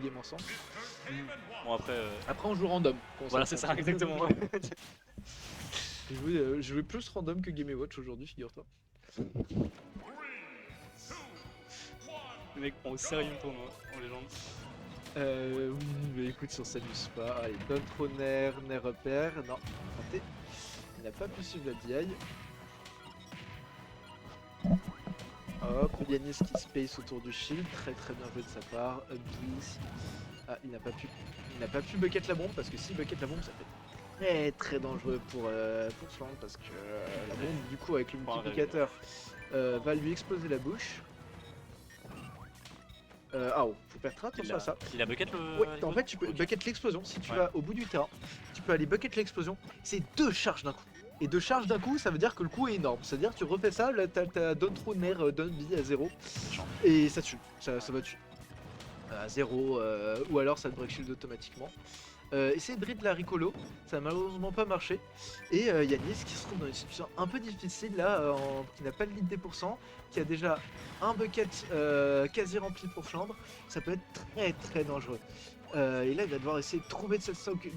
games ensemble. Bon après... Après on joue random. Voilà c'est ça exactement. Je jouais plus random que Game & Watch aujourd'hui, figure-toi. Les mecs prend au sérieux le tournoi en légende. Oui, mais écoute, si on s'amuse pas. Allez, donne trop nerf repère. Non, raté. Il n'a pas pu suivre la DI. Hop, Yanis qui space autour du shield, très bien joué de sa part. Ugly. Ah, il n'a pas pu bucket la bombe parce que si bucket la bombe, ça fait très dangereux pour Fland parce que la bombe, du coup, avec le multiplicateur, va lui exploser la bouche. Faut faire très attention à ça. Il a bucket le... Ouais, en fait, tu peux bucket l'explosion. Si tu vas au bout du terrain, tu peux aller bucket l'explosion. C'est 2 charges d'un coup. Et 2 charges d'un coup, ça veut dire que le coup est énorme. C'est-à-dire que tu refais ça, là t'as donne trop nerf, donne vie à 0. Et ça tue, ça va tuer. À 0, ou alors ça te break shield automatiquement. Essayer de read la Ricolo, ça n'a malheureusement pas marché. Et Yanis qui se trouve dans une situation un peu difficile là, qui n'a pas de lead des pourcents, qui a déjà un bucket quasi rempli pour Flandre, ça peut être très dangereux. Et là il va devoir essayer de trouver de cette stock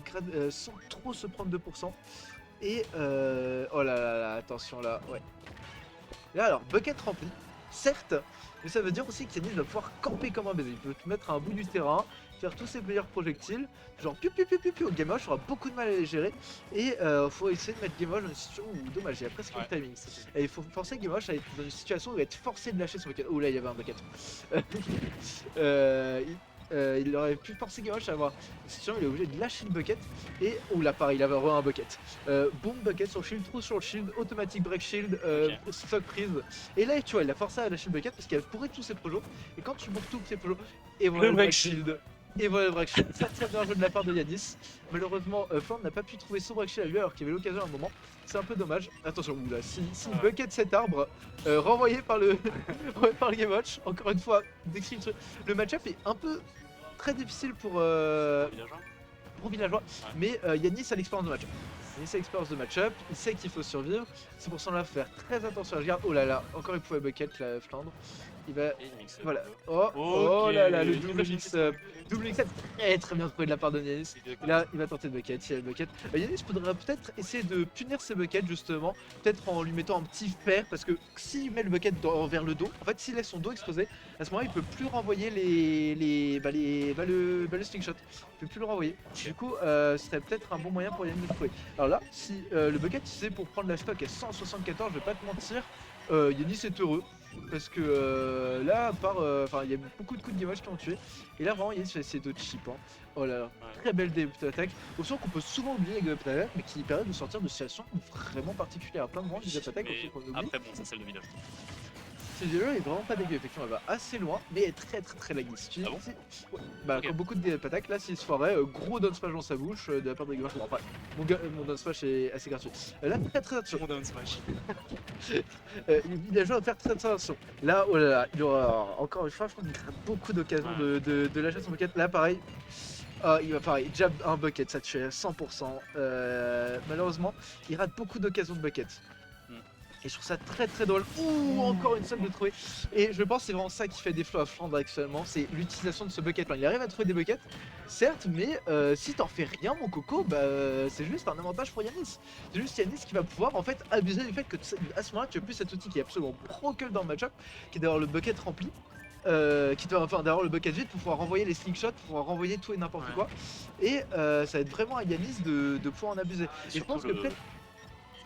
sans trop se prendre 2%. Et oh là, attention là, ouais. Là alors, bucket rempli, certes, mais ça veut dire aussi qu'Yanis va pouvoir camper comme un baiser. Il peut te mettre à un bout du terrain, faire tous ses meilleurs projectiles, genre piu au Gamosh, aura beaucoup de mal à les gérer. Et faut essayer de mettre Gamosh dans une situation où, dommage, il a presque le timing. Et il faut forcer Gamosh à être dans une situation où il va être forcé de lâcher son bucket. Oh là, il y avait un bucket. Il aurait pu forcer Gamosh à avoir une situation où il est obligé de lâcher le bucket. Et oh là, pareil, il avait un bucket. Boom, bucket sur le shield, trou sur le shield, automatique break shield, stock prise. Et là, tu vois, il a forcé à lâcher le bucket parce qu'il a pourri tous ses projets. Et quand tu bourres tous ses projets, et voilà le break shield. Et voilà le break shield. Très bien joué de la part de Yanis. Malheureusement, Fland n'a pas pu trouver son break shield à lui alors qu'il avait l'occasion à un moment. C'est un peu dommage. Attention, oula, si bucket cet arbre, renvoyé par le Game Watch, encore une fois, le match-up est un peu très difficile pour Villageois, mais Yanis a l'expérience de match-up. Yanis a l'expérience de match-up, il sait qu'il faut survivre, c'est pour ça qu'on va faire très attention. Je regarde, oh là là, encore il pouvait bucket la Flandre. Il va. Voilà. Oh là là, le double mix-up. Double mix-up très bien trouvé de la part de Yanis. Là, il va tenter de bucket, il a le bucket. Yanis faudra peut-être essayer de punir ses buckets justement, peut-être en lui mettant un petit fer, parce que s'il met le bucket vers le dos, en fait s'il laisse son dos exposé, à ce moment-là il peut plus renvoyer le slingshot. Il peut plus le renvoyer. Du coup, ce serait peut-être un bon moyen pour Yanis de trouver. Alors là, si le bucket c'est pour prendre la stock à 174, je vais pas te mentir, Yanis est heureux. Parce que là, à part. Enfin, il y a beaucoup de coups de Game Watch qui ont tué. Et là, vraiment, Yanis va essayer d'autres chips. Hein. Oh là là, très belle début d'attaque. Option qu'on peut souvent oublier avec début d'attaque, mais qui permet de sortir de situations vraiment particulières. Plein de grands début d'attaque qu'on oublie. Après, bon, ça, c'est le village. Ce jeu est vraiment pas dégueu, effectivement, elle va assez loin, mais elle est très laggy. Ah bon Bah, comme beaucoup de début d'attaque, là, s'il se foirait, gros down smash dans sa bouche de la part de Game Watch. Bon, enfin, mon down smash est assez gratuit. Là, très attention. Mon down smash. Il a joué à faire très attention. Là, oh là là, il aura encore une fois, je pense qu'il a beaucoup d'occasions de lâcher son bucket. Là, pareil. Il va pareil, jab un bucket, ça tue à 100%. Malheureusement, il rate beaucoup d'occasions de bucket. Et je trouve ça très drôle. Ouh, encore une seule de trouver. Et je pense que c'est vraiment ça qui fait des flows à Flandre actuellement, c'est l'utilisation de ce bucket. Il arrive à trouver des buckets, certes, mais si t'en fais rien, mon coco, bah c'est juste un avantage pour Yanis. C'est juste Yanis qui va pouvoir en fait abuser du fait que à ce moment-là, tu as plus cet outil qui est absolument broken dans le match-up, qui est d'avoir le bucket rempli. D'avoir le bucket vide pour pouvoir renvoyer les slingshots, pour pouvoir renvoyer tout et n'importe quoi. Et ça va être vraiment à Yanis de pouvoir en abuser. Et je pense que peut-être.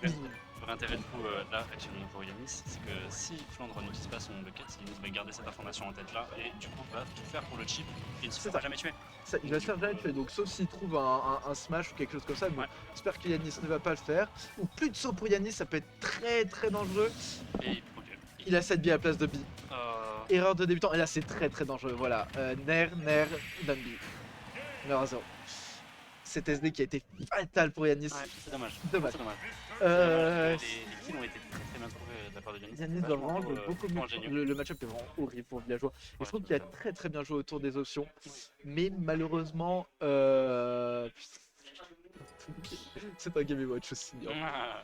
Le vrai intérêt du coup là actuellement pour Yanis, c'est que si Flandre n'utilise pas son bucket, Yanis va garder cette information en tête là et du coup va tout faire pour le chip et il ne se fera jamais tuer. Il va se faire jamais tuer, donc sauf s'il trouve un smash ou quelque chose comme ça, bon, j'espère que Yanis ne va pas le faire. Ou plus de saut pour Yanis, ça peut être très dangereux. Et il a 7 billes à la place de B. Erreur de débutant, et là c'est très dangereux, voilà. Nair, donne B. Meurt à 0. Cet SD qui a été fatal pour Yanis. Ouais, c'est dommage. Les kills ont été très bien trouvés de la part de Yanis. Yanis dans le range, beaucoup mieux. Le match-up est vraiment horrible pour Villageois. Et je trouve qu'il a très bien joué autour des options. Mais malheureusement, c'est un Game & Watch aussi. Hein.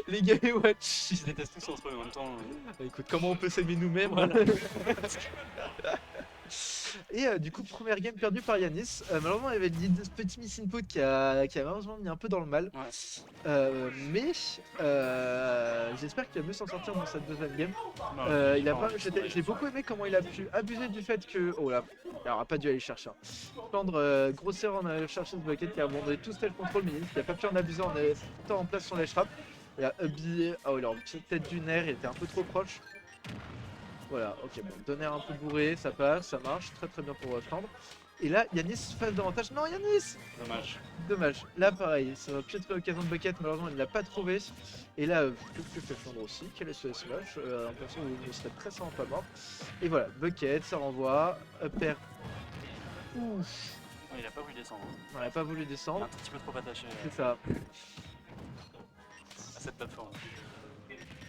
Les Game & Watch, ils se détestent tous entre eux en même temps. Écoute, comment on peut s'aimer nous-mêmes? Voilà. Et du coup, première game perdue par Yanis. Malheureusement, il y avait ce petit miss input qui a malheureusement mis un peu dans le mal. Ouais. Mais j'espère qu'il va mieux s'en sortir dans cette deuxième game. Non, Il a pas, non, j'ai beaucoup aimé comment il a pu abuser du fait que. Oh là, il n'aura pas dû aller chercher. Flandre, grosse erreur en allant chercher ce bucket qui a abandonné tout style control mini. Il n'a pas pu en abuser en étant en place sur les trappes. Il a habillé. Oh, il a une petite tête du nerf, il était un peu trop proche. Voilà, ok, bon, donner un peu bourré, ça passe, ça marche, très très bien pour Flandre. Et là, Yanis face davantage. Non, Yanis! Dommage. Dommage. Là, pareil, ça va peut-être l'occasion de bucket, malheureusement, il ne l'a pas trouvé. Et là, que fait Flandre aussi? Quel est ce smash? Un perso où il serait très sûrement pas mort. Et voilà, bucket, ça renvoie. Upper. Ouf! Ouais, il a pas voulu descendre. On n'a pas voulu Il est descendre. un tout petit peu trop attaché C'est ça. à cette plateforme.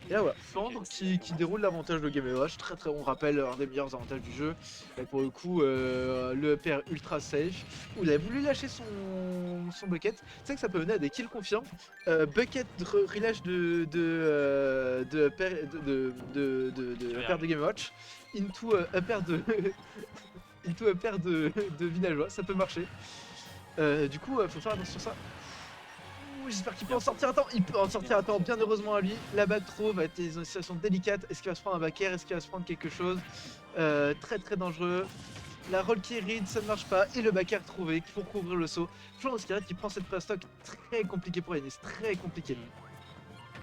Et là voilà, Flandre qui déroule l'avantage de Game Watch, très très on rappelle un des meilleurs avantages du jeu. Et pour le coup, le upper ultra safe, où il a voulu lâcher son bucket. C'est vrai que ça peut mener à des kills confirmes. Bucket relâche de upper upper de Game Watch into upper de into upper de villageois, ça peut marcher. Du coup, faut faire attention à ça. J'espère qu'il peut en sortir à temps. Il peut en sortir à temps, bien heureusement à lui. La back throw va être une situation délicate. Est-ce qu'il va se prendre un back air? Est-ce qu'il va se prendre quelque chose? Très très dangereux. La roll qui read, ça ne marche pas. Et le back air trouvé pour couvrir le saut. Flandre qui prend cette pré-stock très compliqué pour Yanis. Très compliqué.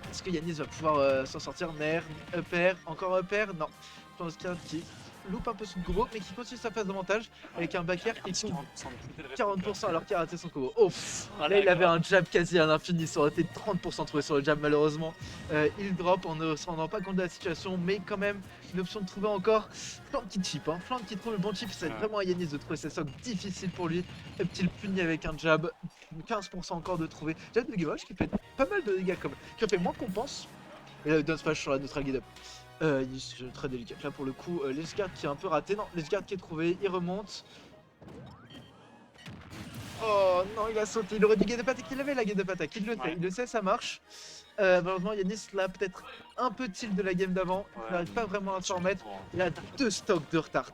Est-ce que Yanis va pouvoir s'en sortir? Nair, upper, encore upper? Non. Flandre qui loupe un peu son combo, mais qui continue sa phase d'avantage avec un back air qui couvre 40% alors qu'il a raté son combo. Oh, là il avait un jab quasi à l'infini, ça aurait été 30% trouvé sur le jab malheureusement. Il drop en ne se rendant pas compte de la situation, mais quand même une option de trouver encore. Flandre qui chip, Flandre qui trouve le bon chip, c'est vraiment à Yanis de trouver cette stock difficile pour lui. Up-til puni avec un jab, 15% encore de trouver. Jab de Game Watch qui fait pas mal de dégâts quand même, qui en fait moins qu'on pense. Et là le down smash sur la neutral guide up. C'est très délicat. Là pour le coup, Lesgard qui est un peu raté. Non, Lesgard qui est trouvé, il remonte. Oh non, il a sauté. Il aurait dû get up attack. Il avait la get up attack. Il le sait, ça marche. Malheureusement, Yanis là peut-être un peu tilt de la game d'avant. Il n'arrive pas vraiment à s'en remettre. Il a deux stocks de retard.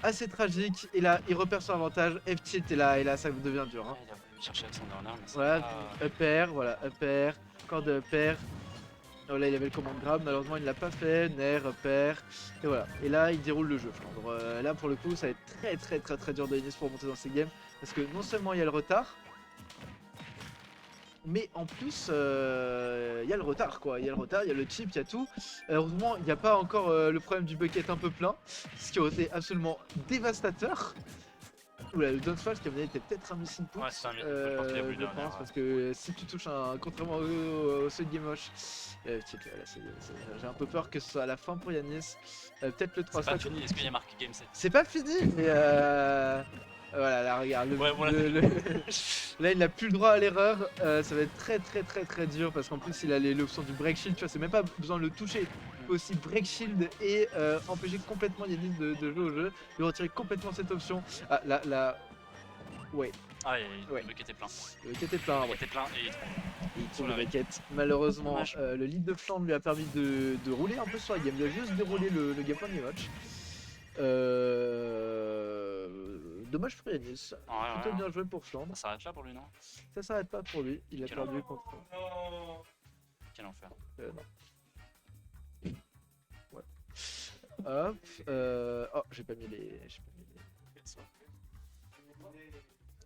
Assez tragique. Et là, il repère son avantage. F-tilt et là, ça devient dur. Il a voulu chercher avec son corner, mais voilà, upper, encore de upper. Oh, là il avait le command grab, malheureusement il ne l'a pas fait, Nair, upper, et voilà. Et là il déroule le jeu, Flandre. Là pour le coup ça va être très dur de Yanis pour monter dans ces games, parce que non seulement il y a le retard, mais en plus il y a le retard quoi, il y a le chip, il y a tout. Heureusement il n'y a pas encore le problème du bucket un peu plein, ce qui aurait été absolument dévastateur. Oula, le downflash qui a mené était peut-être un miss input. Ouais, c'est un miss input, je pense qu'il y a plus je derrière, pense, ouais. parce que si tu touches contrairement au seul game moche, j'ai un peu peur que ce soit à la fin pour Yanis. Peut-être le 3 C'est pas fini, est-ce qu'il y a marqué game set? C'est pas fini, mais voilà, là regarde, Ouais, voilà. là il n'a plus le droit à l'erreur. Ça va être très dur parce qu'en plus il a l'option du break shield, tu vois, c'est même pas besoin de le toucher. Il peut aussi break shield et empêcher complètement Yanis de jouer au jeu, de retirer complètement cette option. Ah là, ouais. Ah, Ouais. le bucket est plein. Le bucket est plein, Le ouais. bucket est plein et il trouve. Et il trouve le bucket. Malheureusement, Dommage. le lead de Flandre lui a permis de rouler un peu sur la game, de juste dérouler le game point de match. Dommage pour Yanis. Plutôt bien joué pour Flandre. Ça s'arrête là pour lui, non? Ça s'arrête pas pour lui. Il a perdu contre. Quel enfer. Non. Ouais. Hop. Oh, j'ai pas mis les.